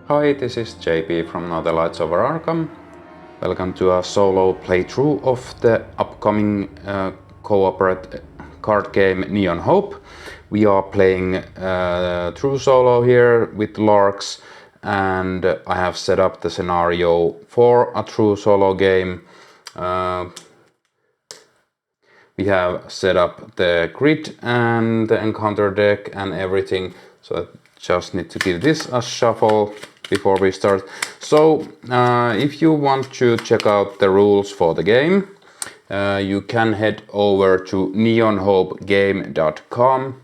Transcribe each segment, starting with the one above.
Hi, this is JP from Now the Lights Over Arkham. Welcome to a solo playthrough of the upcoming cooperative card game Neon Hope. We are playing true solo here with Larks, and I have set up the scenario for a true solo game. We have set up the grid and the encounter deck and everything, so I just need to give this a shuffle before we start. So if you want to check out the rules for the game, you can head over to neonhopegame.com,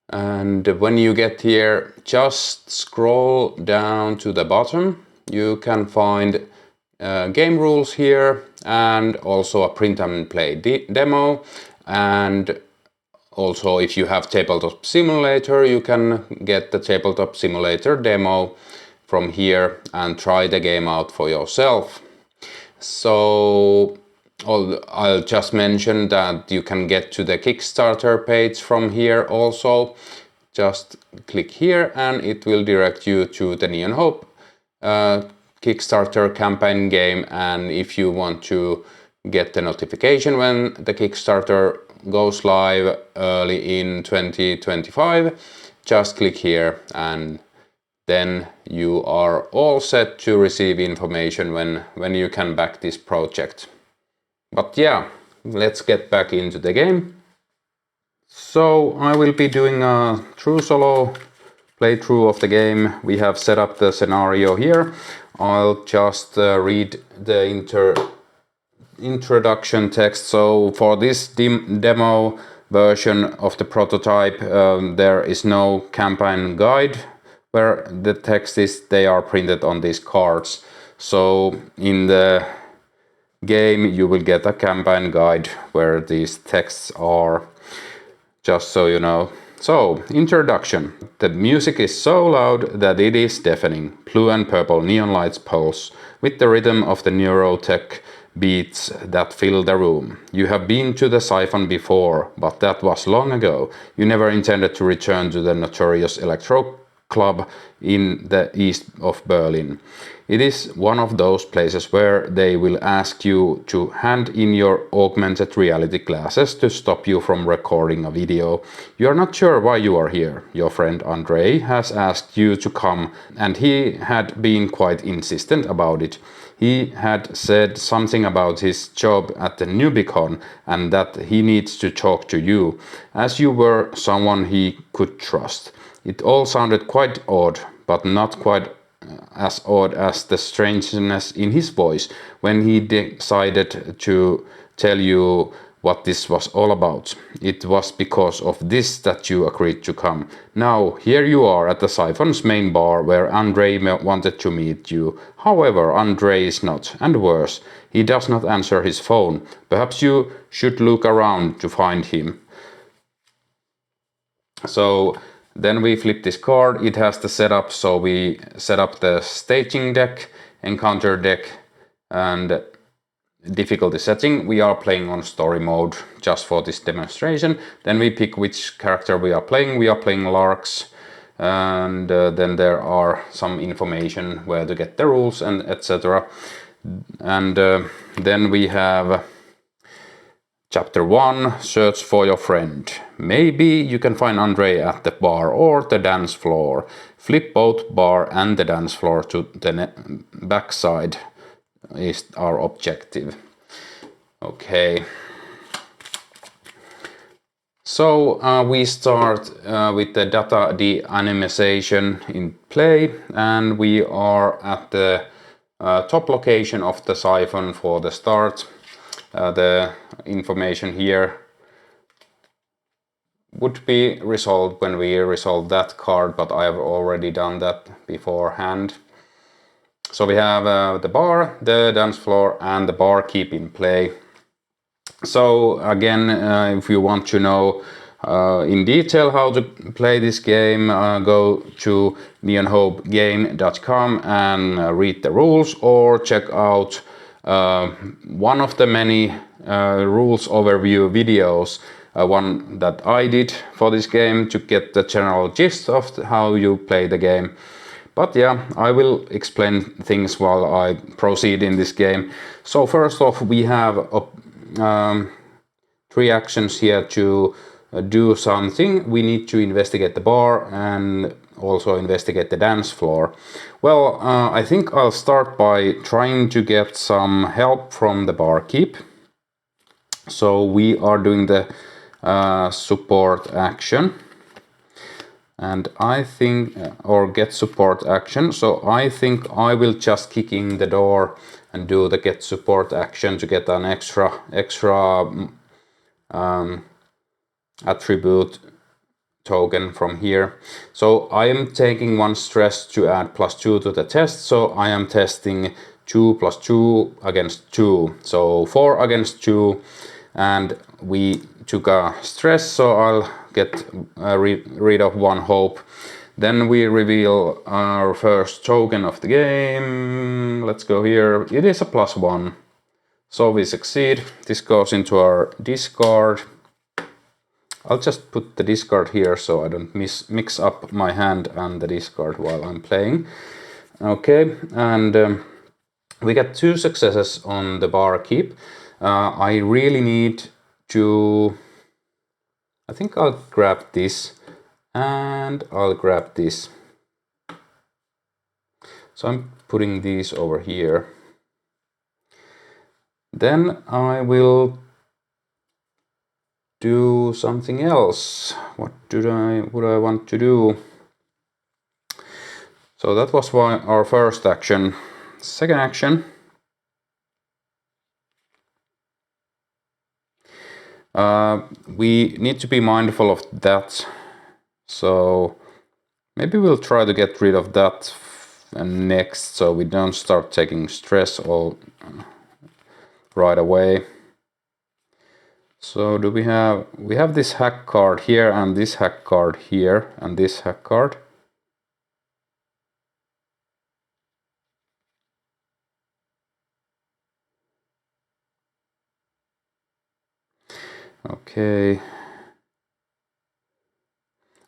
and when you get here, just scroll down to the bottom. You can find game rules here, and also a print and play demo, and also if you have Tabletop Simulator, you can get the Tabletop Simulator demo from here and try the game out for yourself. So I'll just mention that you can get to the Kickstarter page from here also. Just click here and it will direct you to the Neon Hope Kickstarter campaign game, and if you want to get the notification when the Kickstarter goes live early in 2025, just click here and then you are all set to receive information when you can back this project. But yeah, let's get back into the game. So I will be doing a true solo playthrough of the game. We have set up the scenario here. I'll just read the introduction text. So for this demo version of the prototype, there is no campaign guide where the text is. They are printed on these cards. So in the game you will get a campaign guide where these texts are, just so you know. So, introduction. The music is so loud that it is deafening. Blue and purple neon lights pulse with the rhythm of the neurotech beats that fill the room. You have been to the Siphon before, but that was long ago. You never intended to return to the notorious electro club in the east of Berlin. It is one of those places where they will ask you to hand in your augmented reality glasses to stop you from recording a video. You are not sure why you are here. Your friend Andrei has asked you to come, and he had been quite insistent about it. He had said something about his job at the Nubicon and that he needs to talk to you, as you were someone he could trust. It all sounded quite odd, but not quite as odd as the strangeness in his voice when he decided to tell you what this was all about. It was because of this that you agreed to come. Now, here you are at the Siphon's main bar where Andrei wanted to meet you. However, Andrei is not, and worse, he does not answer his phone. Perhaps you should look around to find him. So then we flip this card. It has the setup, so we set up the staging deck, encounter deck, and difficulty setting. We are playing on story mode just for this demonstration. Then we pick which character we are playing. We are playing Larks, and then there are some information where to get the rules and etc. And then we have Chapter 1, search for your friend. Maybe you can find Andrei at the bar or the dance floor. Flip both bar and the dance floor to the backside is our objective. Okay. So we start with the data de-anonymization in play, and we are at the top location of the Siphon for the start. The information here would be resolved when we resolve that card, but I have already done that beforehand. So we have the bar, the dance floor, and the barkeep in play. So again, if you want to know in detail how to play this game, go to neonhopegame.com and read the rules, or check out one of the many rules overview videos, one that I did for this game to get the general gist of how you play the game. But yeah, I will explain things while I proceed in this game. So first off, we have 3 actions here to do something. We need to investigate the bar and also investigate the dance floor. Well, I think I'll start by trying to get some help from the barkeep. So we are doing the support action. And I think, or get support action. So I think I will just kick in the door and do the get support action to get an extra attribute token from here. So I am taking 1 stress to add +2 to the test. So I am testing 2 + 2 against 2. So 4 against 2, and we took a stress, so I'll get rid of 1 hope. Then we reveal our first token of the game. Let's go here. It is a +1. So we succeed. This goes into our discard. I'll just put the discard here so I don't mix up my hand and the discard while I'm playing. Okay, and we got 2 successes on the barkeep. I really need to... I think I'll grab this and I'll grab this. So I'm putting these over here. Then I will do something else. What would I want to do? So that was our first action. Second action. We need to be mindful of that. So maybe we'll try to get rid of that next, so we don't start taking stress all right away. So do we have this hack card here and this hack card here and this hack card. Okay.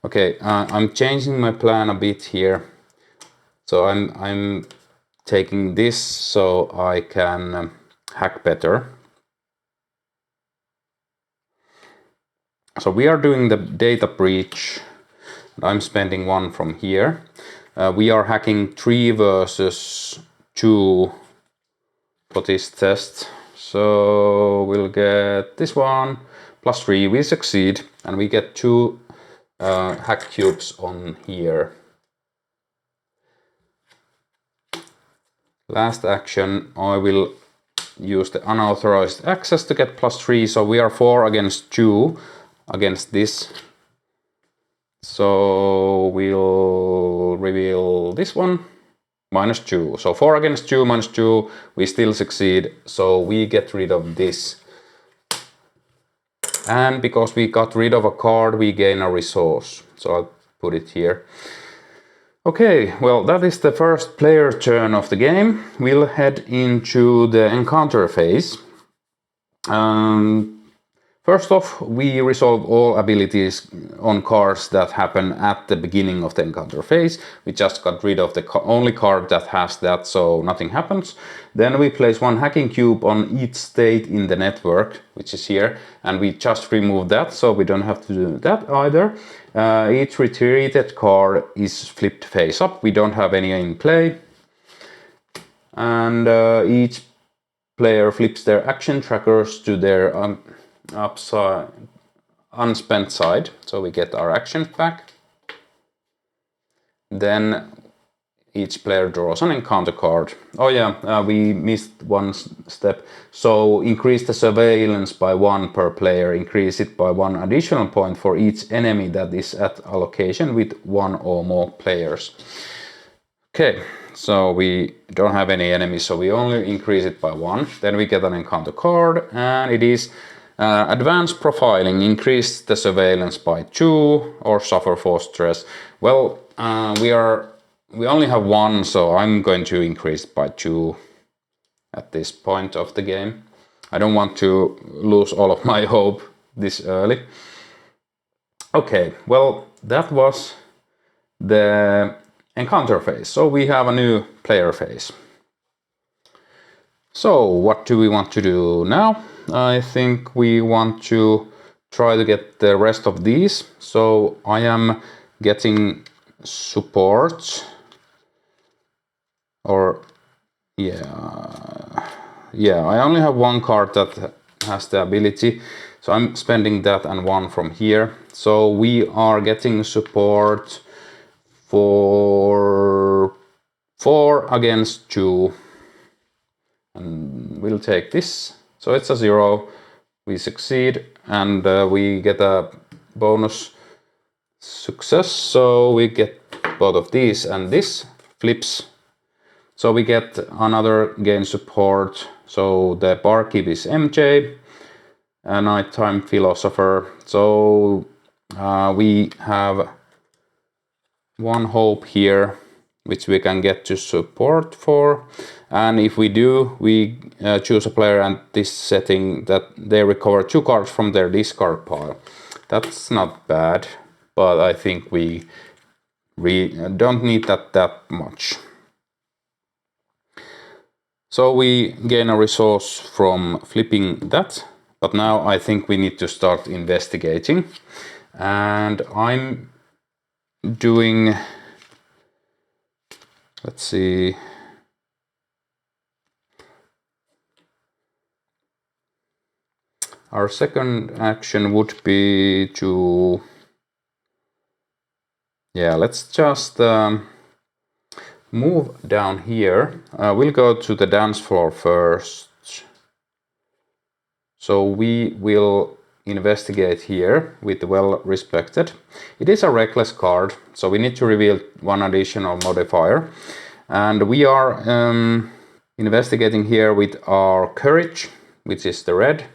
Okay, I'm changing my plan a bit here. So I'm taking this so I can hack better. So we are doing the data breach. I'm spending 1 from here. We are hacking 3 versus 2 for this test. So we'll get this one +3. We succeed, and we get 2 hack cubes on here. Last action, I will use the unauthorized access to get +3. So we are 4 against 2 against this. So we'll reveal this one, -2. So 4 against 2, -2, we still succeed. So we get rid of this. And because we got rid of a card, we gain a resource. So I'll put it here. Okay, well, that is the first player turn of the game. We'll head into the encounter phase. First off, we resolve all abilities on cards that happen at the beginning of the encounter phase. We just got rid of the only card that has that, so nothing happens. Then we place 1 hacking cube on each state in the network, which is here, and we just remove that, so we don't have to do that either. Each retreated card is flipped face up. We don't have any in play. And each player flips their action trackers to their upside unspent side, so we get our actions back. Then each player draws an encounter card. Oh yeah, we missed 1 step. So increase the surveillance by 1 per player, increase it by 1 additional point for each enemy that is at a location with 1 or more players. Okay, so we don't have any enemies, so we only increase it by 1. Then we get an encounter card, and it is advanced profiling. Increase the surveillance by 2 or suffer 4 stress. Well, we only have 1, so I'm going to increase it by 2 at this point of the game. I don't want to lose all of my hope this early. Okay, well, that was the encounter phase. So we have a new player phase. So what do we want to do now? I think we want to try to get the rest of these. So I am getting support, or yeah, I only have one card that has the ability, so I'm spending that and one from here. So we are getting support for 4 against 2, and we'll take this. So it's a 0, we succeed, and we get a bonus success, so we get both of these, and this flips. So we get another gain support. So the barkeep is MJ, a nighttime philosopher. So we have one hope here, which we can get to support for. And if we do, we choose a player and this setting that they recover 2 cards from their discard pile. That's not bad, but I think we don't need that much. So we gain a resource from flipping that, but now I think we need to start investigating. And I'm doing, let's see, our second action would be to, yeah, let's just move down here. We'll go to the dance floor first. So we will investigate here with well respected. It is a reckless card, so we need to reveal 1 additional modifier. And we are investigating here with our courage, which is the red.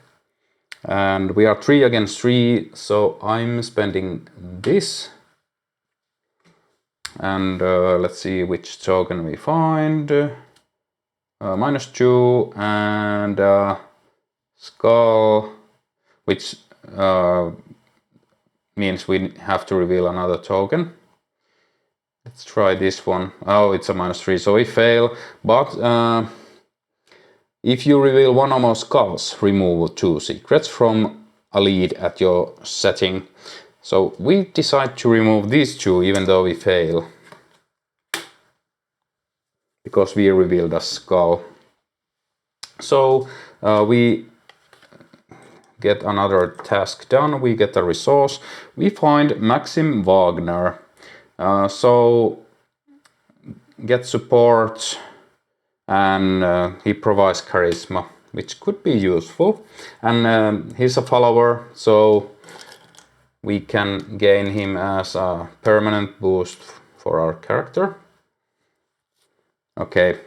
And we are 3 against 3, so I'm spending this. And let's see which token we find. -2 and skull, which means we have to reveal another token. Let's try this one. Oh, it's a -3, so we fail. But if you reveal 1 or more skulls, remove 2 secrets from a lead at your setting. So we decide to remove these 2 even though we fail, because we revealed a skull. So we get another task done, we get a resource. We find Maxim Wagner. So get support, and he provides charisma, which could be useful. And he's a follower, so we can gain him as a permanent boost for our character. Okay,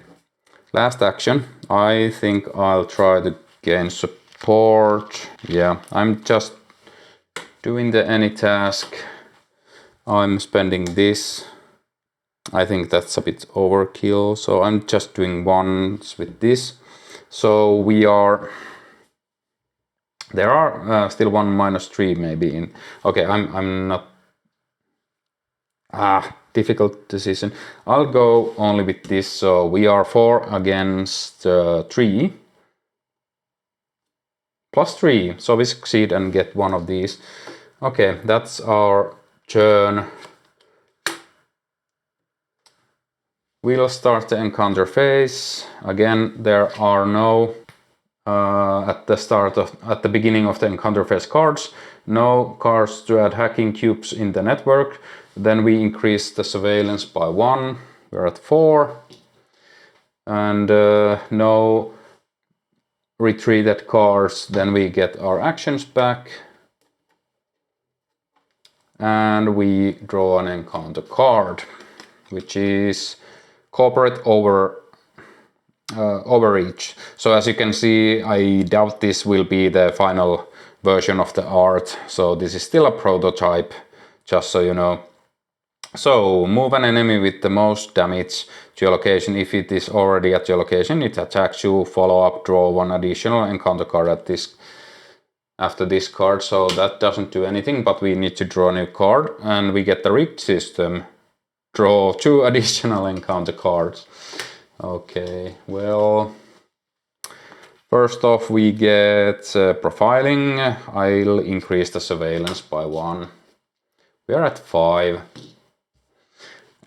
last action. I think I'll try to gain support. Yeah, I'm just doing the any task. I'm spending this. I think that's a bit overkill, so I'm just doing ones with this. So we are, there are still 1 -3 maybe in, okay, I'm not, difficult decision. I'll go only with this, so we are 4 against 3. +3, so we succeed and get 1 of these. Okay, that's our turn. We'll start the encounter phase. Again, there are no at the beginning of the encounter phase cards, no cards to add hacking cubes in the network. Then we increase the surveillance by 1. We're at 4. And no retreated cards. Then we get our actions back. And we draw an encounter card, which is corporate overreach. So as you can see, I doubt this will be the final version of the art. So this is still a prototype, just so you know. So move an enemy with the most damage to your location. If it is already at your location, it attacks you. Follow up, draw 1 additional encounter card at this after this card. So that doesn't do anything, but we need to draw a new card, and we get the rigged system. draw 2 additional encounter cards. Okay, well, first off we get profiling. I'll increase the surveillance by 1. We are at 5.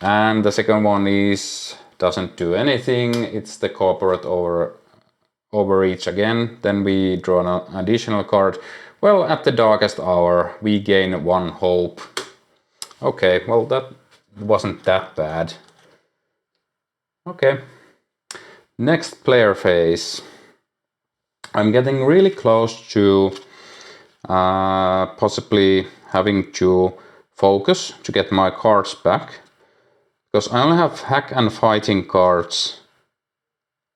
And the second one is doesn't do anything. It's the corporate overreach again. Then we draw an additional card. Well, at the darkest hour we gain 1 hope. Okay, well that wasn't that bad. Okay. Next player phase. I'm getting really close to possibly having to focus to get my cards back. Because I only have hack and fighting cards,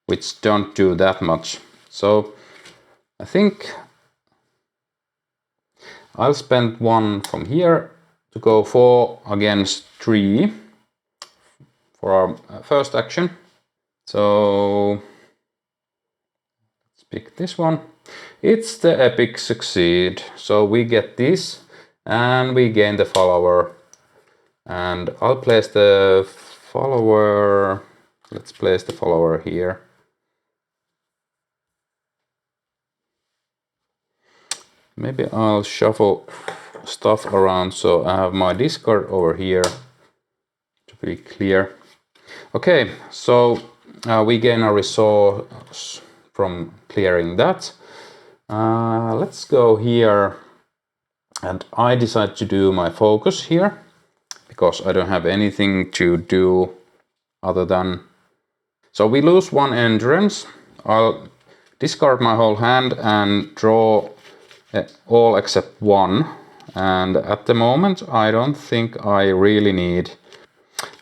which don't do that much. So I think I'll spend 1 from here to go 4 against 3 for our first action. So let's pick this one. It's the epic succeed. So we get this and we gain the follower. And I'll place the follower. Let's place the follower here. Maybe I'll shuffle stuff around so I have my discard over here to be clear. Okay, so we gain a resource from clearing that. Let's go here, and I decide to do my focus here because I don't have anything to do other than... So we lose 1 endurance. I'll discard my whole hand and draw all except 1. And at the moment I don't think I really need...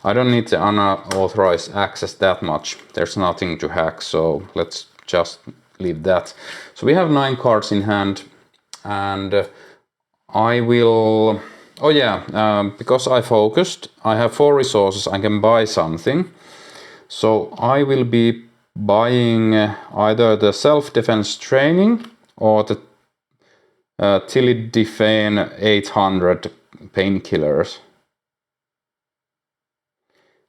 I don't need the unauthorized access that much. There's nothing to hack, so let's just leave that. So we have 9 cards in hand, and I will... Oh yeah, because I focused, I have 4 resources, I can buy something. So I will be buying either the self-defense training or the Tilidifane 800 painkillers.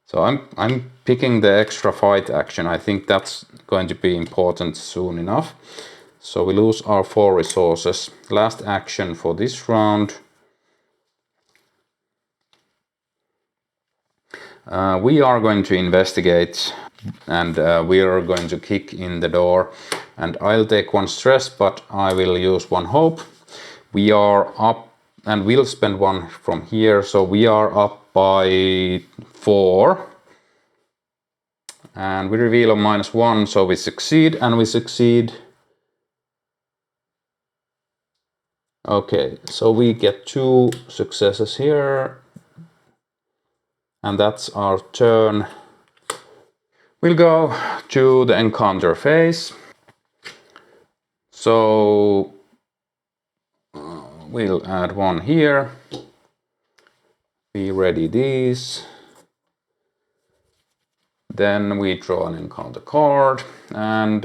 So I'm picking the extra fight action. I think that's going to be important soon enough. So we lose our 4 resources. Last action for this round. We are going to investigate, and we are going to kick in the door. And I'll take 1 stress, but I will use 1 hope. We are up, and we'll spend 1 from here. So we are up by 4. And we reveal a -1, so we succeed, and we succeed. Okay, so we get 2 successes here. And that's our turn. We'll go to the encounter phase. So we'll add 1 here. We ready these. Then we draw an encounter card, and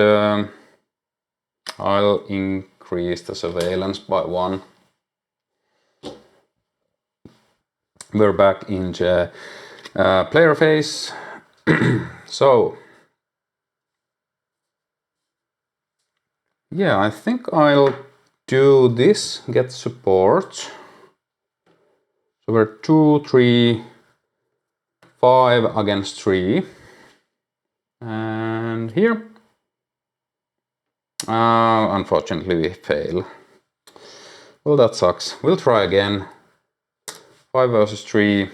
I'll increase the surveillance by 1. We're back into player phase. So yeah, I think I'll do this, get support. So we're 2, 3, 5 against 3. And here, unfortunately we fail. Well, that sucks. We'll try again. 5 versus 3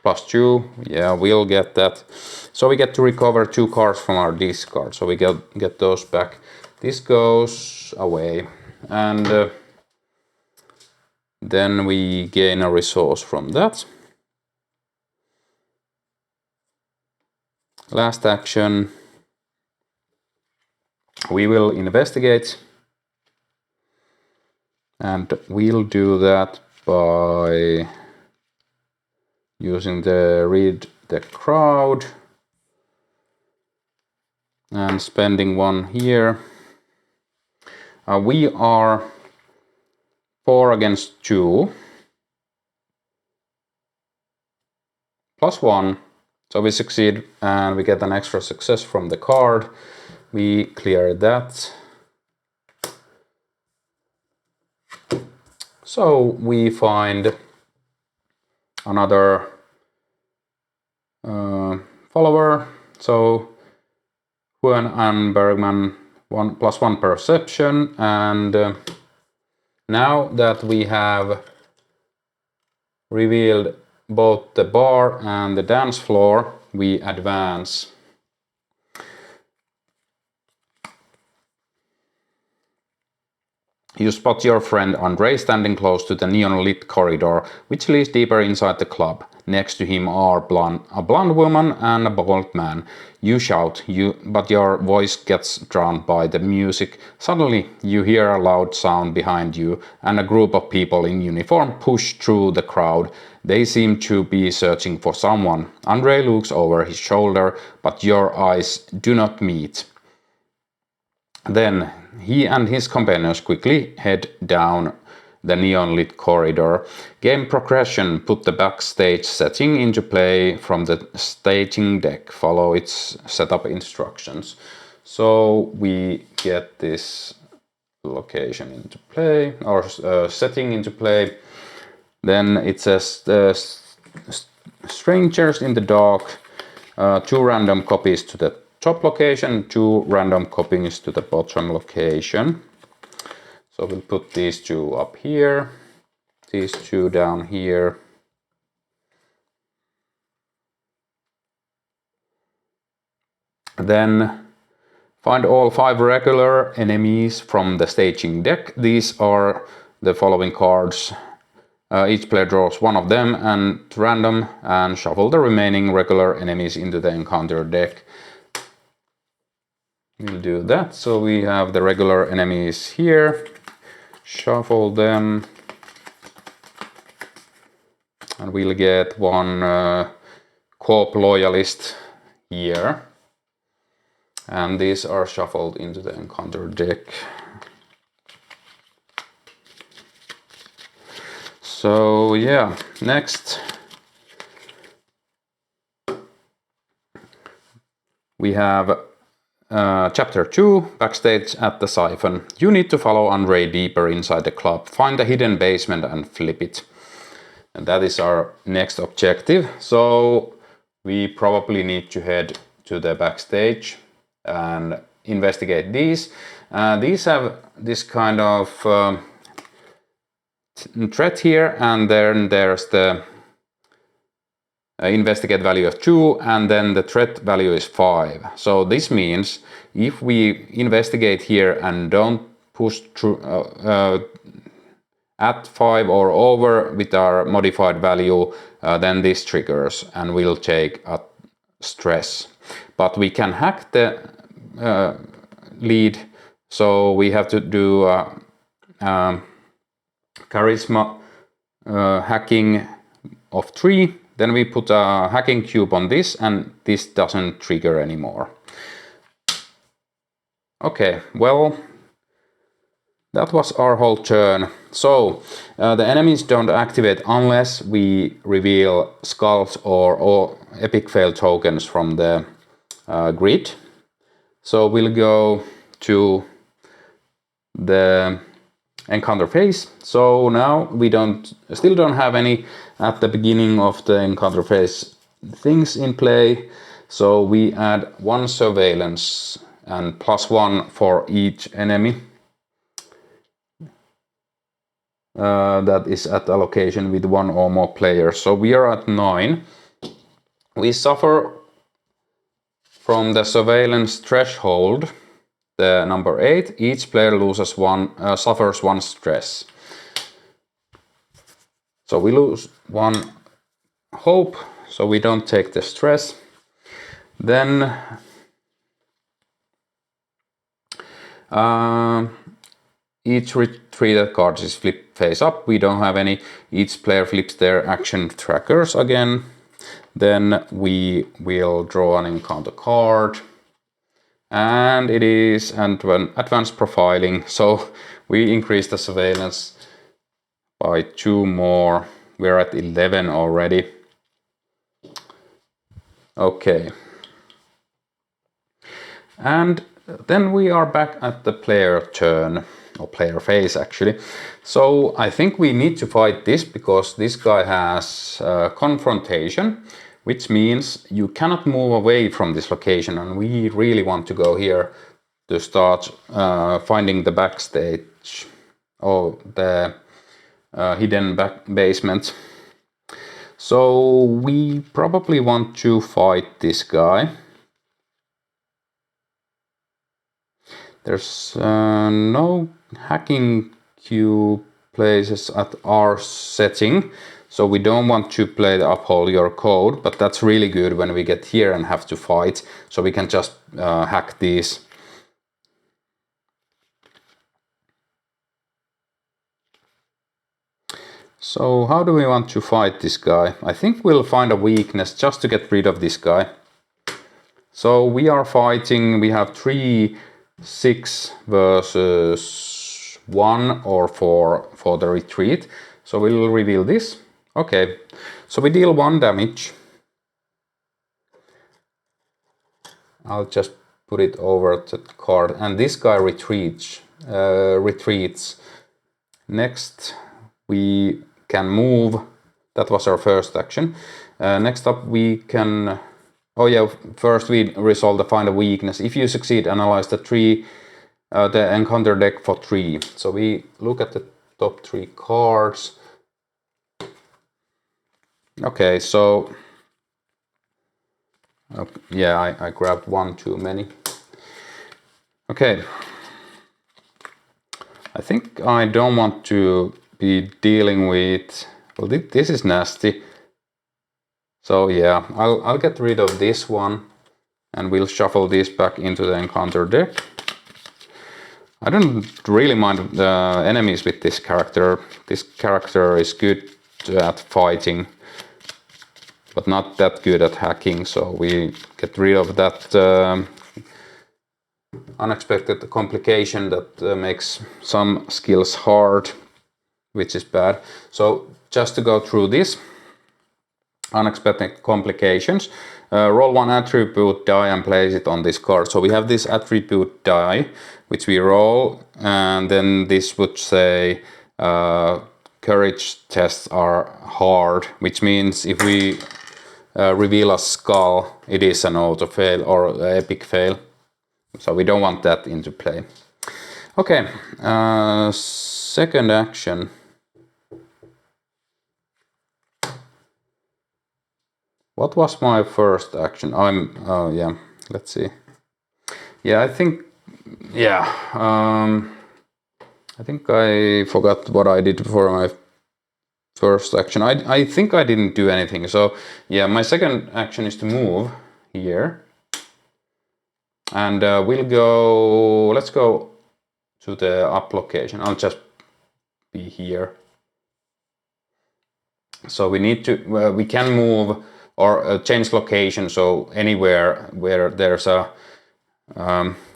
plus 2. Yeah, we'll get that. So we get to recover 2 cards from our discard. So we get those back. This goes away. And then we gain a resource from that. Last action. We will investigate. And we'll do that by using the read the crowd and spending 1 here. We are 4 against 2. +1. So we succeed and we get an extra success from the card. We clear that. So we find another follower. So Huan and Bergman +1 perception, and now that we have revealed both the bar and the dance floor, we advance. You spot your friend Andre standing close to the neon-lit corridor, which leads deeper inside the club. Next to him are a blonde woman and a bald man. You shout, but your voice gets drowned by the music. Suddenly, you hear a loud sound behind you, and a group of people in uniform push through the crowd. They seem to be searching for someone. Andre looks over his shoulder, but your eyes do not meet. Then he and his companions quickly head down the neon-lit corridor. Game progression: put the backstage setting into play from the staging deck. Follow its setup instructions. So we get this location into play, or setting into play. Then it says strangers in the dark, 2 random copies to the top location, 2 random copies to the bottom location. So we'll put these 2 up here, these 2 down here. Then find all 5 regular enemies from the staging deck. These are the following cards. Each player draws 1 of them and random, and shuffle the remaining regular enemies into the encounter deck. We'll do that. So we have the regular enemies here. Shuffle them. And we'll get 1 Coop loyalist here. And these are shuffled into the encounter deck. So yeah, next we have Chapter 2, Backstage at the Siphon. You need to follow Andre deeper inside the club, find the hidden basement and flip it. And that is our next objective. So we probably need to head to the backstage and investigate these. These have this kind of threat here, and then there's the investigate value of 2, and then the threat value is 5. So this means if we investigate here and don't push through at 5 or over with our modified value, then this triggers and we'll take a stress. But we can hack the lead, so we have to do charisma hacking of 3. Then we put a hacking cube on this, and this doesn't trigger anymore. Okay, well, that was our whole turn. So the enemies don't activate unless we reveal skulls or epic fail tokens from the grid. So we'll go to the encounter phase. So now we still don't have any at the beginning of the encounter phase things in play. So we add 1 surveillance and +1 for each enemy that is at a location with 1 or more players. So we are at 9. We suffer from the surveillance threshold, the number 8. Each player suffers 1 stress. So we lose 1 hope, so we don't take the stress. Then each retreated card is flipped face up. We don't have any. Each player flips their action trackers again. Then we will draw an encounter card. And it is advanced profiling. So we increase the surveillance by 2 more. We're at 11 already. Okay. And then we are back at the player turn, or player phase actually. So I think we need to fight this because this guy has confrontation, which means you cannot move away from this location, and we really want to go here to start finding the backstage or the hidden basement. So we probably want to fight this guy. There's no hacking queue places at our setting, so we don't want to play the uphold your code, but that's really good when we get here and have to fight, so we can just hack these. So how do we want to fight this guy? I think we'll find a weakness just to get rid of this guy. So we are fighting, we have 3, 6 versus 1 or 4 for the retreat. So we'll reveal this. Okay, so we deal 1 damage. I'll just put it over the card, and this guy retreats. Next we can move. That was our first action. Next up we can, oh yeah, first we resolve the find a weakness. If you succeed, analyze the encounter deck for 3. So we look at the top 3 cards. Okay, so yeah, I grabbed 1 too many. Okay, I think I don't want to be dealing with, well, this is nasty. So yeah, I'll get rid of this one, and we'll shuffle this back into the encounter deck. I don't really mind the enemies with this character. This character is good at fighting, but not that good at hacking, so we get rid of that unexpected complication that makes some skills hard, which is bad. So just to go through this unexpected complications, roll 1 attribute die and place it on this card. So we have this attribute die which we roll, and then this would say courage tests are hard, which means if we reveal a skull, it is an auto fail or epic fail. So we don't want that into play. Okay, second action. What was my first action? Oh yeah, let's see. Yeah, I think I forgot what I did for my first action. I think I didn't do anything. So yeah, my second action is to move here. And let's go to the up location. I'll just be here. So we need to, we can move or change location, so anywhere where there's a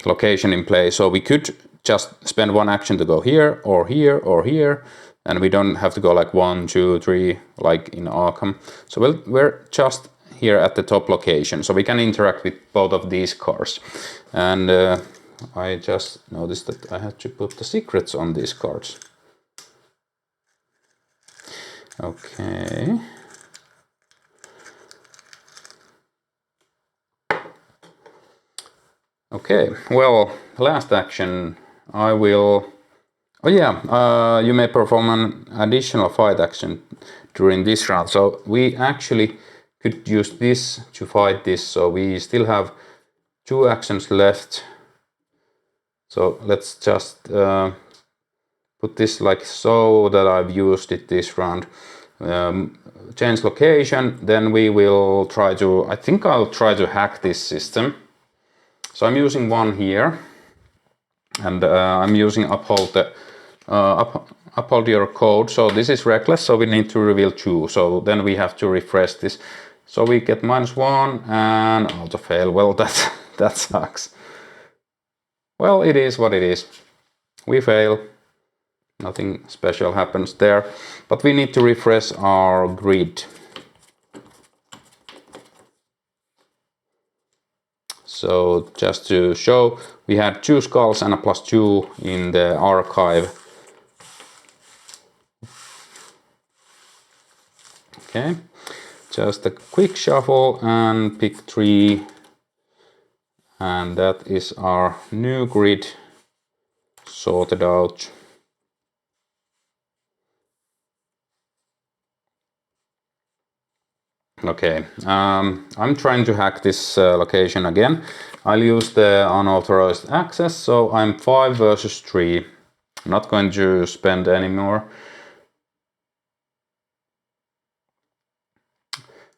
location in play. So we could just spend 1 action to go here or here or here, and we don't have to go like 1, 2, 3 like in Arkham. So we're just here at the top location, so we can interact with both of these cards. And I just noticed that I had to put the secrets on these cards. Okay. Okay, well, last action, I will... Oh yeah, you may perform an additional fight action during this round. So we actually could use this to fight this, so we still have 2 actions left. So let's just put this like so that I've used it this round. Change location, then we will try to... I think I'll try to hack this system. So I'm using 1 here, and I'm using uphold your code. So this is reckless, so we need to reveal 2. So then we have to refresh this. So we get -1 and auto fail. Well, that sucks. Well, it is what it is. We fail. Nothing special happens there, but we need to refresh our grid. So just to show, we had 2 skulls and a +2 in the archive. Okay, just a quick shuffle and pick 3. And that is our new grid sorted out. Okay, I'm trying to hack this location again. I'll use the unauthorized access, so I'm 5 versus 3. Not going to spend any more.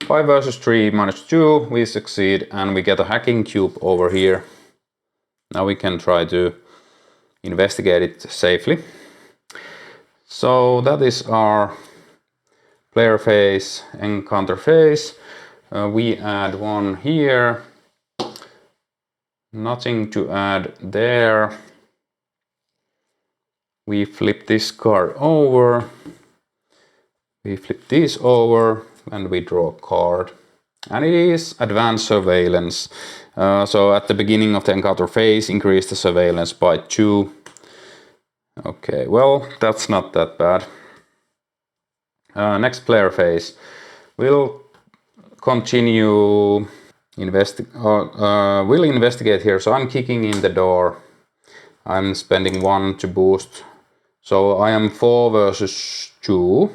5 versus 3 -2, we succeed, and we get a hacking cube over here. Now we can try to investigate it safely. So that is our player phase, encounter phase. We add 1 here. Nothing to add there. We flip this card over. We flip these over and we draw a card. And it is advanced surveillance. So at the beginning of the encounter phase, increase the surveillance by 2. Okay, well, that's not that bad. Next player phase. We'll continue we'll investigate here. So I'm kicking in the door. I'm spending 1 to boost. So I am 4 versus 2.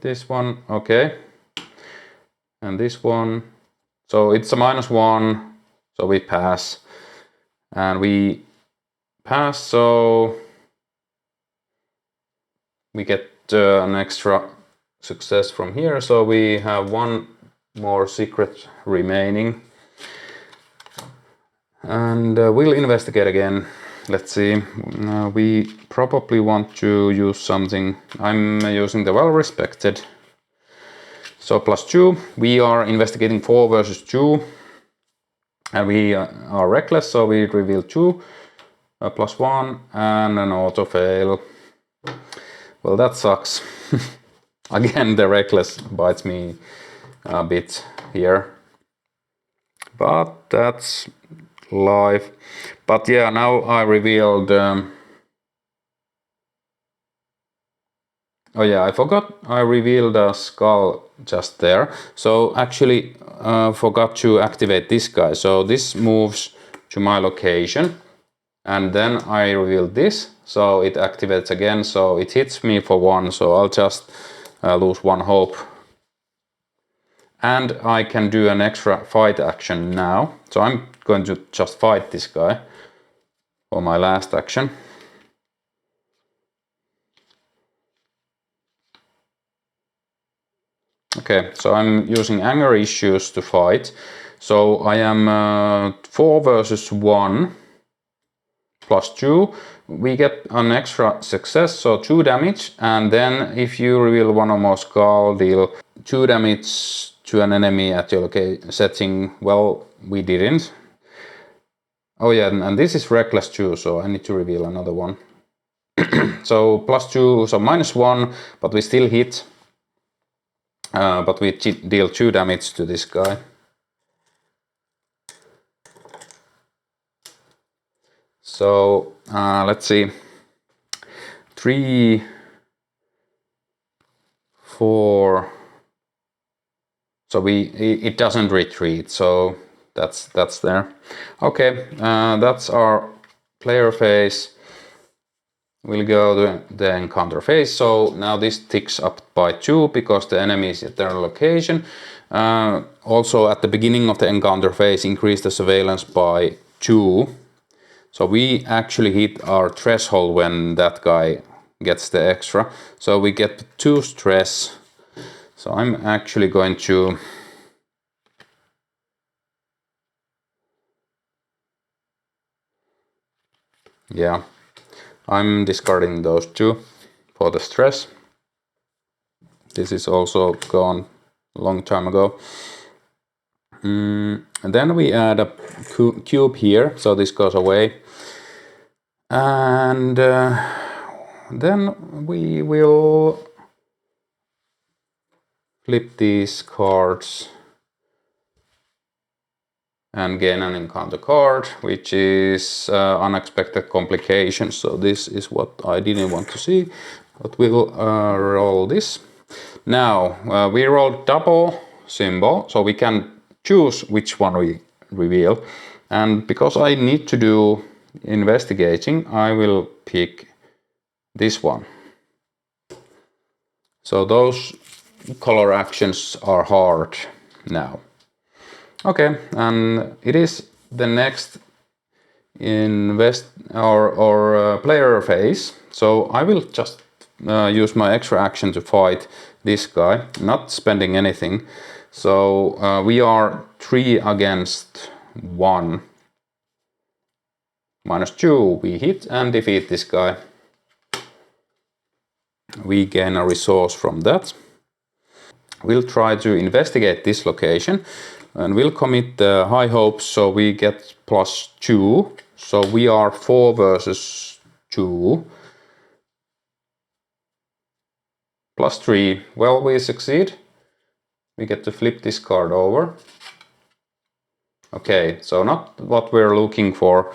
This one, okay. And this one. So it's a -1. So we pass. And we pass, so we get an extra success from here. So we have 1 more secret remaining. And we'll investigate again. Let's see. We probably want to use something. I'm using the well-respected. So +2. We are investigating 4 versus 2. And we are reckless, so we reveal 2. +1 and an auto fail. Well, that sucks. Again, the reckless bites me a bit here. But that's life. But yeah, now I revealed. Oh yeah, I forgot I revealed a skull just there. So actually forgot to activate this guy. So this moves to my location. And then I reveal this. So it activates again. So it hits me for 1. So I'll just lose 1 hope. And I can do an extra fight action now. So I'm going to just fight this guy for my last action. Okay, so I'm using anger issues to fight. So I am 4 versus 1 +2. We get an extra success, so 2 damage. And then if you reveal 1 or more skull, deal 2 damage to an enemy at your setting. Well, we didn't. Oh yeah, and this is reckless too, so I need to reveal another one. So +2, so -1, but we still hit. But we deal 2 damage to this guy. So let's see. 3, 4. So it doesn't retreat, so that's there. Okay, that's our player phase. We'll go to the encounter phase. So now this ticks up by 2 because the enemy is at their location. Also at the beginning of the encounter phase, increase the surveillance by 2. So we actually hit our threshold when that guy gets the extra. So we get 2 stress. So I'm actually going to I'm discarding those 2 for the stress. This is also gone a long time ago. And then we add a cube here, so this goes away. And then we will flip these cards and gain an encounter card, which is unexpected complications. So this is what I didn't want to see, but we will roll this. Now we roll double symbol, so we can choose which one we reveal. And because I need to do investigating, I will pick this one. So those color actions are hard now. Okay, and it is the next player phase. So I will just use my extra action to fight this guy, not spending anything. So we are 3 against 1. -2, we hit and defeat this guy. We gain a resource from that. We'll try to investigate this location and we'll commit the high hopes, so we get +2. So we are 4 versus 2. +3. Well, we succeed. We get to flip this card over. Okay, so not what we're looking for,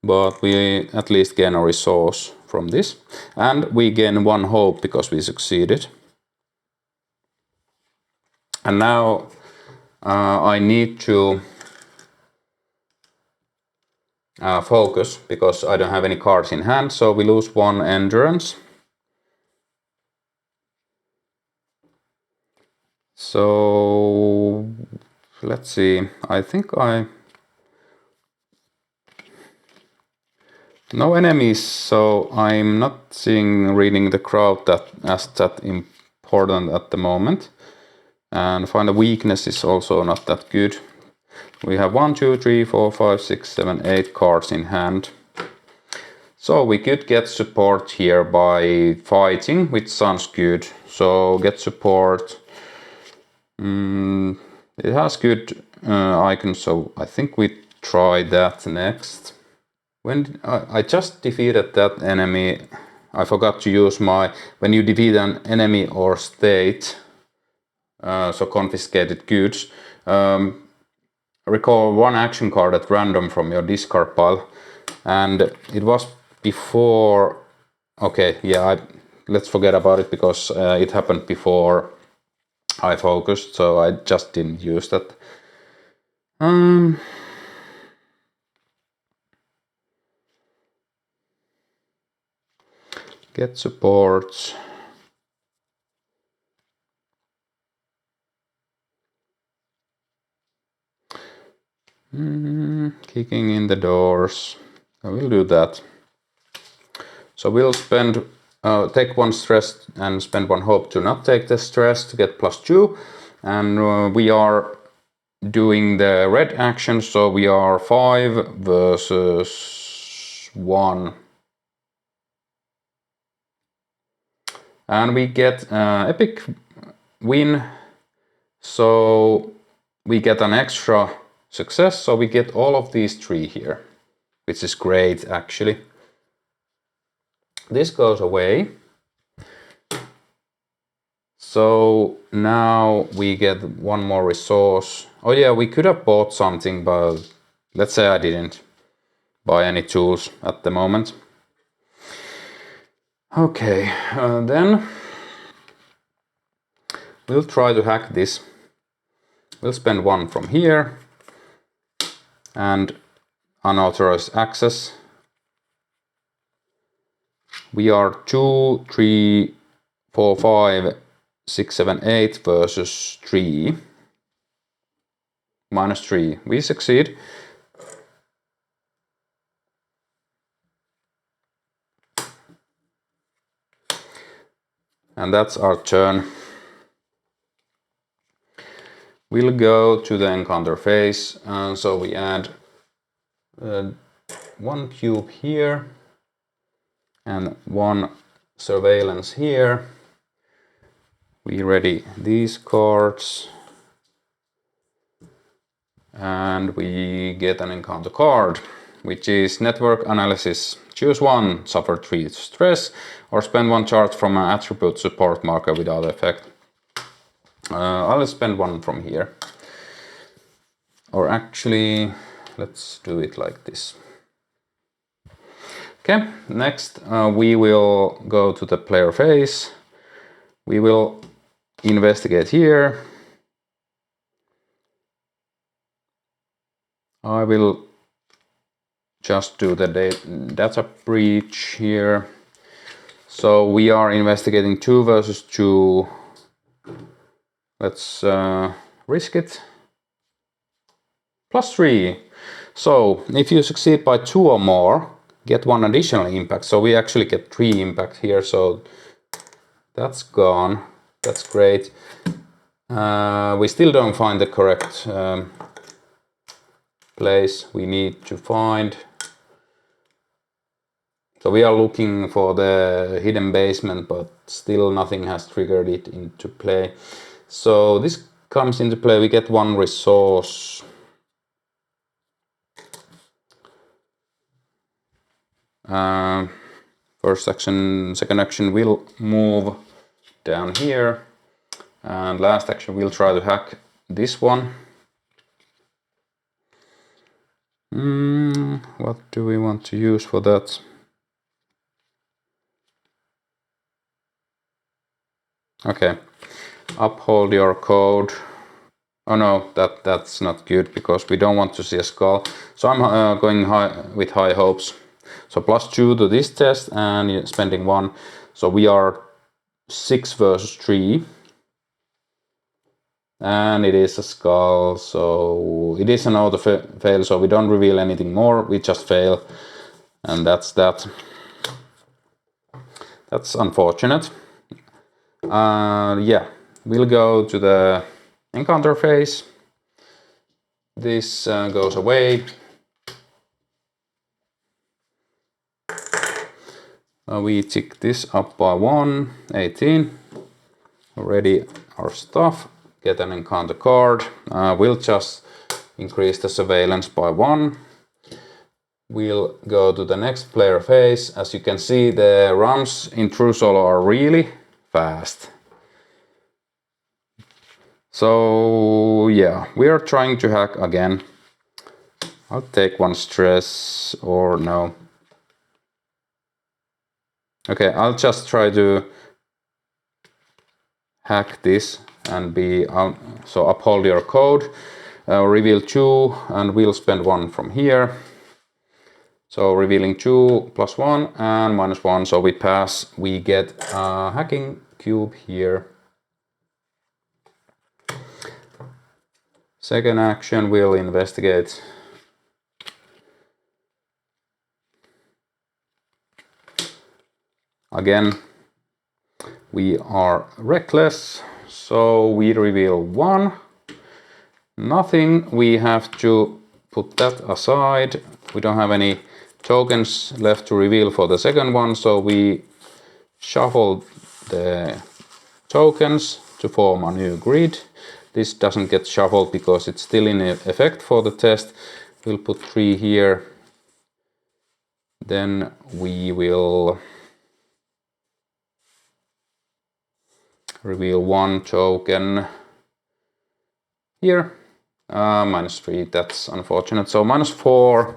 but we at least gain a resource from this. And we gain 1 hope because we succeeded. And now I need to focus because I don't have any cards in hand, so we lose 1 endurance. So let's see, I think no enemies, so I'm not reading the crowd as that important at the moment. And find a weakness is also not that good. We have 1, 2, 3, 4, 5, 6, 7, 8 cards in hand. So we could get support here by fighting, which sounds good. So get support. It has good icons, so I think we try that next. When I just defeated that enemy, I forgot to use when you defeat an enemy or state, so confiscated goods, recall 1 action card at random from your discard pile. And it was before, okay, yeah, let's forget about it because it happened before I focused, so I just didn't use that. Get support. Kicking in the doors. I will do that. So we'll take 1 stress and spend 1 hope to not take the stress to get +2. And we are doing the red action, so we are 5 versus 1. And we get epic win, so we get an extra success, so we get all of these 3 here, which is great actually. This goes away. So now we get 1 more resource. Oh yeah, we could have bought something, but let's say I didn't buy any tools at the moment. Okay, then we'll try to hack this. We'll spend 1 from here and unauthorized access. We are 2, 3, 4, 5, 6, 7, 8 versus 3. -3. We succeed. And that's our turn. We'll go to the encounter phase. So we add 1 cube here and 1 surveillance here. We ready these cards and we get an encounter card, which is network analysis. Choose 1, suffer 3 stress, or spend 1 charge from an attribute support marker without effect. I'll spend 1 from here. Or actually, let's do it like this. Okay, next we will go to the player phase. We will investigate here. I will just do the data breach here. So we are investigating 2 versus 2. Let's risk it. +3. So if you succeed by 2 or more, get 1 additional impact. So we actually get 3 impact here. So that's gone. That's great. We still don't find the correct place we need to find. So we are looking for the hidden basement, but still nothing has triggered it into play. So this comes into play. We get 1 resource. First action, second action will move down here, and last action we'll try to hack this one. What do we want to use for that? Okay, uphold your code. Oh no, that's not good because we don't want to see a skull. So I'm going with high hopes. So +2 to this test and spending 1. So we are 6 versus 3. And it is a skull, so it is an auto fail, so we don't reveal anything more, we just fail. And that's that. That's unfortunate. Yeah, we'll go to the encounter phase. This goes away. We tick this up by 1, 18. Already our stuff. Get an encounter card. We'll just increase the surveillance by 1. We'll go to the next player phase. As you can see, the runs in True Solo are really fast. So yeah, we are trying to hack again. I'll take 1 stress, or no. Okay, I'll just try to hack this and be out. So uphold your code, reveal 2, and we'll spend 1 from here. So revealing 2 +1 and -1, so we pass. We get a hacking cube here. Second action, we'll investigate. Again, we are reckless, so we reveal 1. Nothing, we have to put that aside. We don't have any tokens left to reveal for the second one, so we shuffle the tokens to form a new grid. This doesn't get shuffled because it's still in effect for the test. We'll put 3 here. Then we will reveal 1 token here. -3, that's unfortunate. So -4.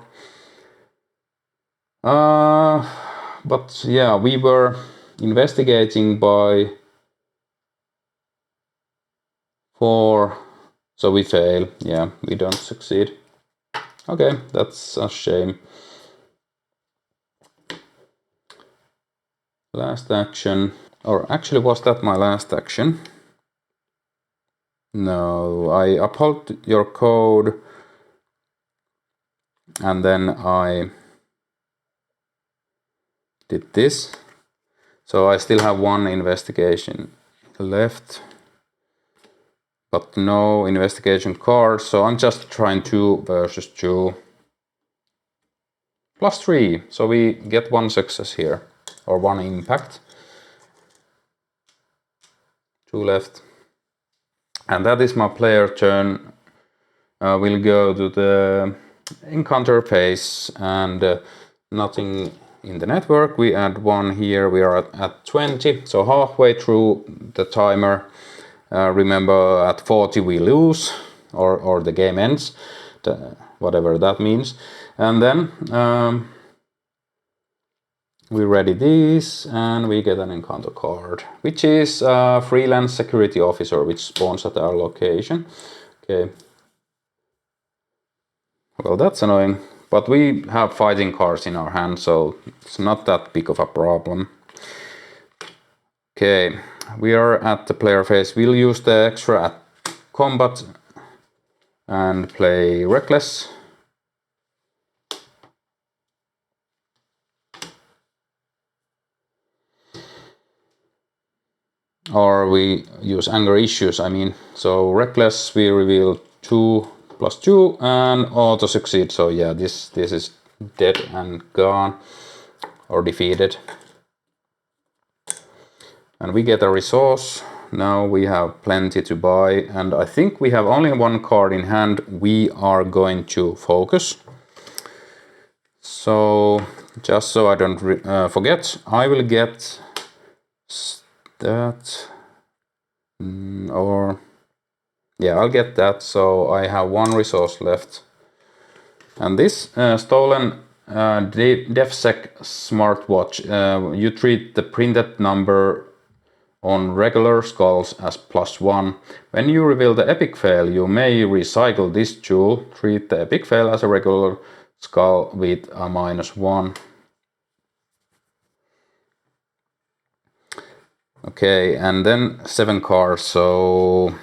But yeah, we were investigating by 4, so we fail. Yeah, we don't succeed. Okay, that's a shame. Last action, or actually was that my last action? No, I uphold your code and then I did this. So I still have 1 investigation left, but no investigation card. So I'm just trying 2 versus 2. +3, so we get 1 success here, or 1 impact. 2 left. And that is my player turn. We'll go to the encounter phase and nothing in the network. We add 1 here, we are at 20, so halfway through the timer. Remember, at 40 we lose, or the game ends. whatever that means. And then we ready these, and we get an encounter card, which is a freelance security officer, which spawns at our location. Okay. Well, that's annoying, but we have fighting cards in our hand, so it's not that big of a problem. Okay, we are at the player phase. We'll use the extra at combat and play reckless. Or we use anger issues, I mean. So reckless, we reveal 2+2 and auto succeed. So yeah, this is dead and gone or defeated. And we get a resource. Now we have plenty to buy, and I think we have only one card in hand. We are going to focus. So just so I don't forget, I will get that, or yeah, I'll get that, so I have one resource left. And this stolen DefSec smartwatch, you treat the printed number on regular skulls as +1. When you reveal the epic fail, you may recycle this jewel. Treat the epic fail as a regular skull with a -1. Okay, and then 7 cards, so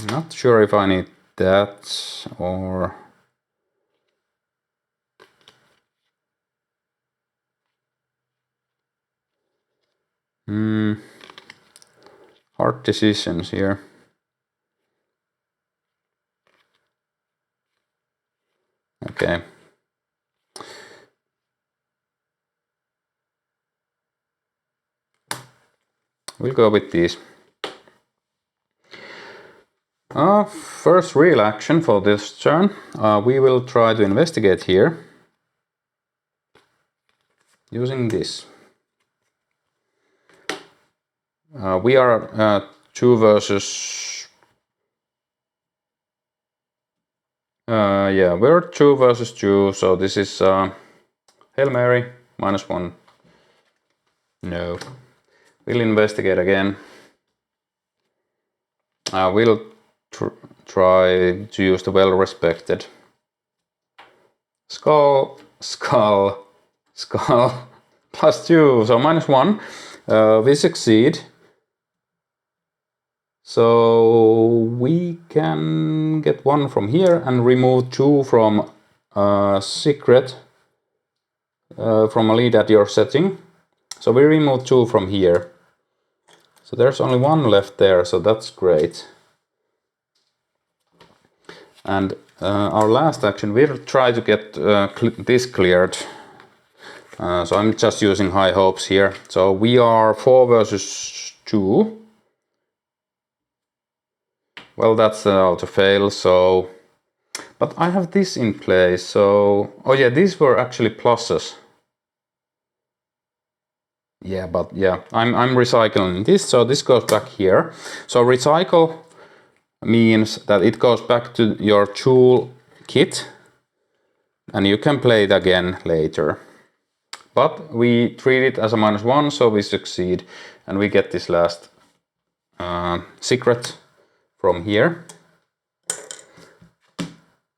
not sure if I need that or hard decisions here. Okay. We'll go with these. First real action for this turn. We will try to investigate here using this. We are 2 versus... yeah, we're 2 versus 2, so this is Hail Mary, -1. No. We'll investigate again. We'll try to use the well-respected skull, +2, so -1. We succeed. So we can get 1 from here and remove 2 from secret from a lead at your setting. So we remove 2 from here. So there's only 1 left there, so that's great. And our last action, we'll try to get this cleared. So I'm just using high hopes here. So we are 4 versus 2. Well, that's an auto fail, so... But I have this in place, so... Oh yeah, these were actually pluses. Yeah, but yeah, I'm recycling this, so this goes back here. So recycle means that it goes back to your tool kit, and you can play it again later. But we treat it as a -1, so we succeed, and we get this last secret from here.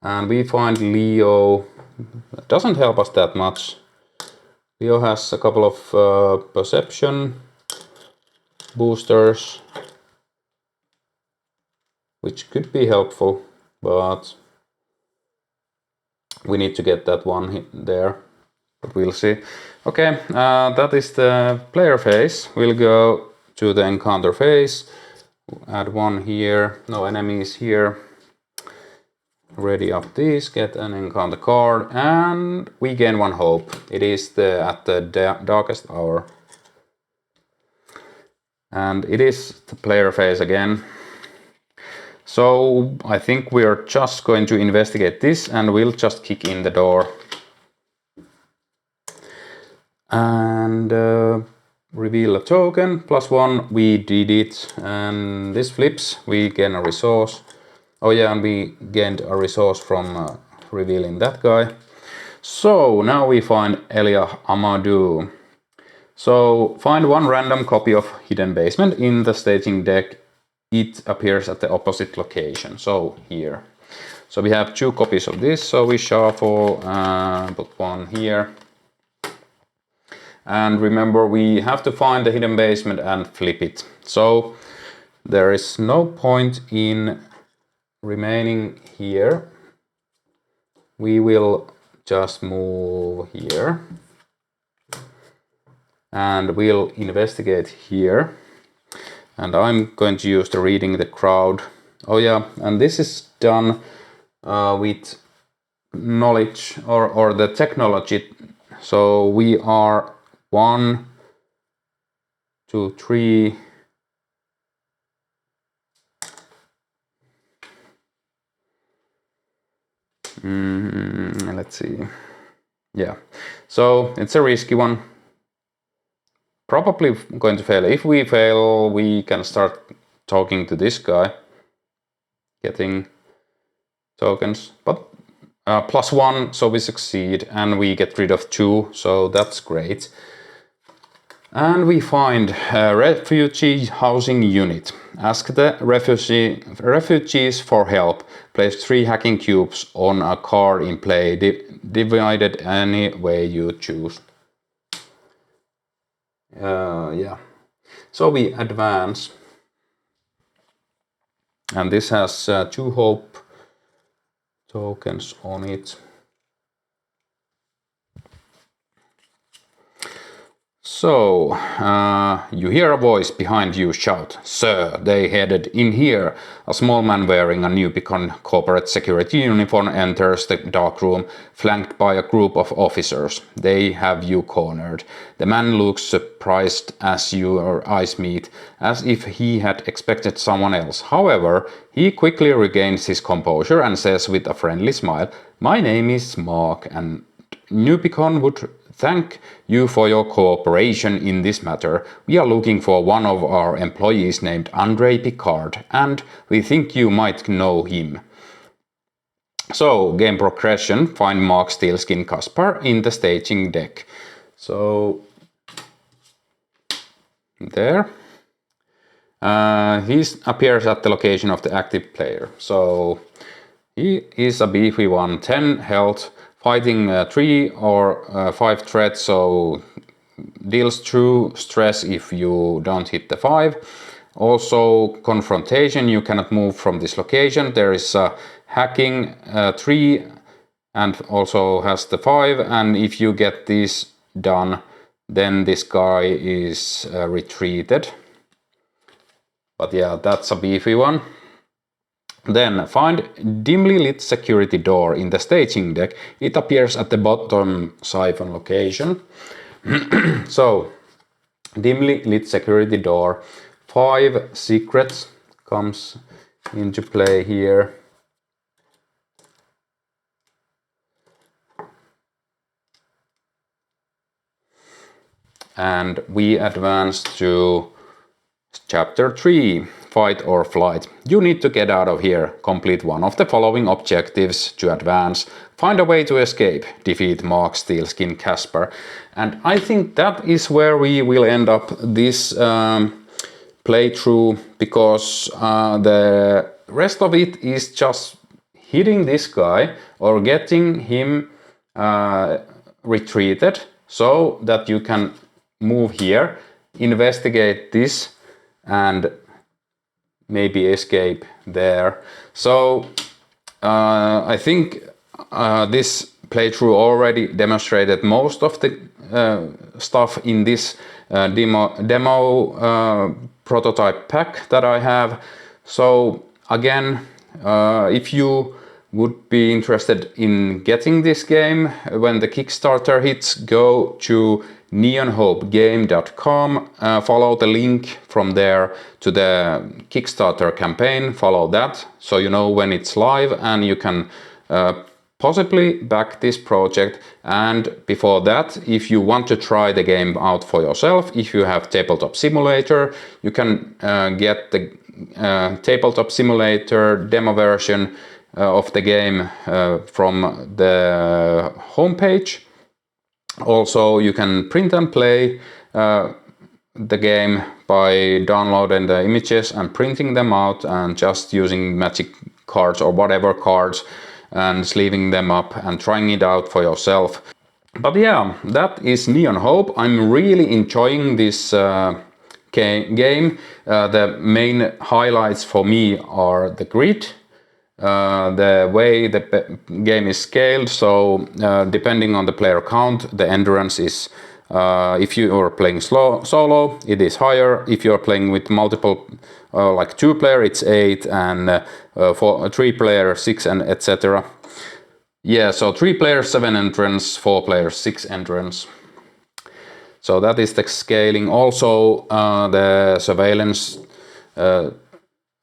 And we find Leo. It doesn't help us that much. Leo has a couple of perception boosters, which could be helpful, but we need to get that one there, but we'll see. Okay, that is the player phase. We'll go to the encounter phase, add 1 here, no enemies here. Ready up these, get an encounter card, and we gain 1 hope. It is at the darkest hour. And it is the player phase again. So I think we are just going to investigate this, and we'll just kick in the door. And reveal a token, +1, we did it, and this flips, we gain a resource. Oh yeah, and we gained a resource from revealing that guy. So now we find Elia Amadou. So find one random copy of Hidden Basement in the staging deck. It appears at the opposite location, so here. So we have 2 copies of this, so we shuffle, put one here. And remember, we have to find the Hidden Basement and flip it. So there is no point in remaining here. We will just move here. And we'll investigate here. And I'm going to use the reading the crowd. Oh yeah, and this is done with knowledge or the technology. So we are 1, 2, 3. Let's see. Yeah, so it's a risky one. Probably going to fail. If we fail, we can start talking to this guy, getting tokens, but +1, so we succeed, and we get rid of 2, so that's great. And we find a refugee housing unit. Ask the refugees for help. Place 3 hacking cubes on a card in play, divided any way you choose. Yeah. So we advance. And this has 2 hope tokens on it. So, you hear a voice behind you shout, "Sir, they headed in here." A small man wearing a new Beacon corporate security uniform enters the dark room, flanked by a group of officers. They have you cornered. The man looks surprised as your eyes meet, as if he had expected someone else. However, he quickly regains his composure and says with a friendly smile, "My name is Mark, and New Beacon would thank you for your cooperation in this matter. We are looking for one of our employees named Andre Picard, and we think you might know him." So, game progression, find Mark Steelskin Caspar in the staging deck. So, there. He appears at the location of the active player. So, he is a beefy one, 10 health, fighting 3 or 5 threats, so deals true stress if you don't hit the 5. Also confrontation, you cannot move from this location. There is hacking 3 and also has the 5, and if you get this done, then this guy is retreated. But yeah, that's a beefy one. Then find dimly lit security door in the staging deck. It appears at the bottom siphon location. So, dimly lit security door. 5 secrets comes into play here. And we advance to Chapter 3, Fight or Flight. You need to get out of here. Complete one of the following objectives to advance. Find a way to escape. Defeat Mark Steelskin Caspar. And I think that is where we will end up this playthrough, because the rest of it is just hitting this guy or getting him retreated so that you can move here, investigate this, and maybe escape there. So I think this playthrough already demonstrated most of the stuff in this demo prototype pack that I have. So again, if you would be interested in getting this game when the Kickstarter hits, go to neonhopegame.com, follow the link from there to the Kickstarter campaign, follow that so you know when it's live, and you can possibly back this project. And before that, if you want to try the game out for yourself, if you have Tabletop Simulator, you can get the tabletop simulator demo version of the game from the homepage. Also, you can print and play the game by downloading the images and printing them out and just using magic cards or whatever cards and sleeving them up and trying it out for yourself. But yeah, that is Neon Hope. I'm really enjoying this game. The main highlights for me are the grid, the way the game is scaled. So depending on the player count, the endurance is, if you are playing solo, it is higher. If you are playing with multiple, like 2 player, it's 8, and for 3 player 6, and etc. Yeah, so 3 players 7 endurance, 4 players 6 endurance. So that is the scaling. Also, the surveillance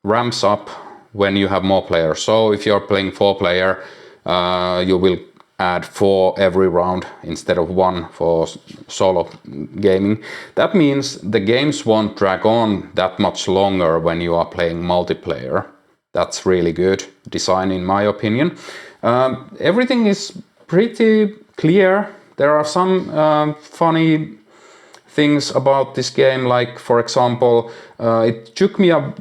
ramps up when you have more players. So if you're playing 4 player, you will add 4 every round instead of 1 for solo gaming. That means the games won't drag on that much longer when you are playing multiplayer. That's really good design in my opinion. Everything is pretty clear. There are some funny things about this game, like for example, it took me a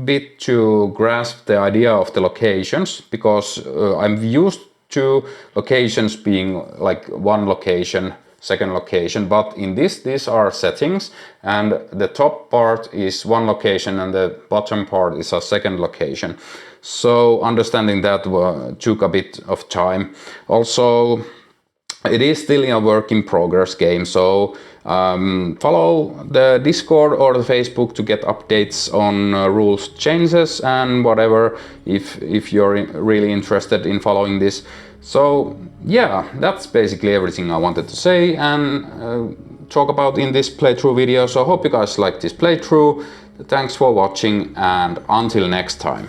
bit to grasp the idea of the locations, because I'm used to locations being like one location, second location, but in this, these are settings, and the top part is one location and the bottom part is a second location. So understanding that took a bit of time. Also, it is still a work in progress game, so follow the Discord or the Facebook to get updates on rules changes and whatever, if you're really interested in following this. So yeah, that's basically everything I wanted to say and talk about in this playthrough video. So hope you guys like this playthrough. Thanks for watching, and until next time.